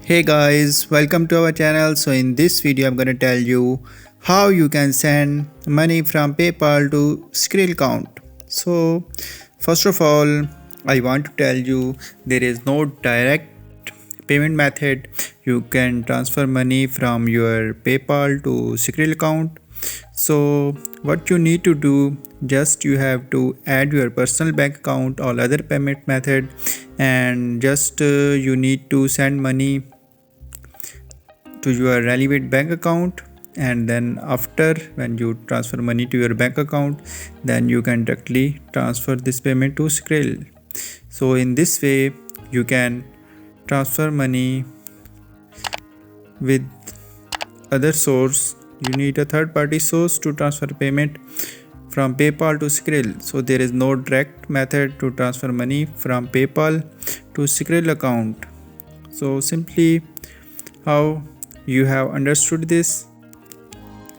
Hey guys, welcome to our channel. So in this video I'm going to tell you how you can send money from PayPal to Skrill account. So first of all, I want to tell you there is no direct payment method. You can transfer money from your PayPal to Skrill account. So what you need to do, just you have to add your personal bank account or other payment method, and just you need to send money to your relevant bank account. And then after, when you transfer money to your bank account, then you can directly transfer this payment to Skrill. So in this way you can transfer money with other source. You need a third party source to transfer payment from PayPal to Skrill. So there is no direct method to transfer money from PayPal to Skrill account. So simply, how you have understood this?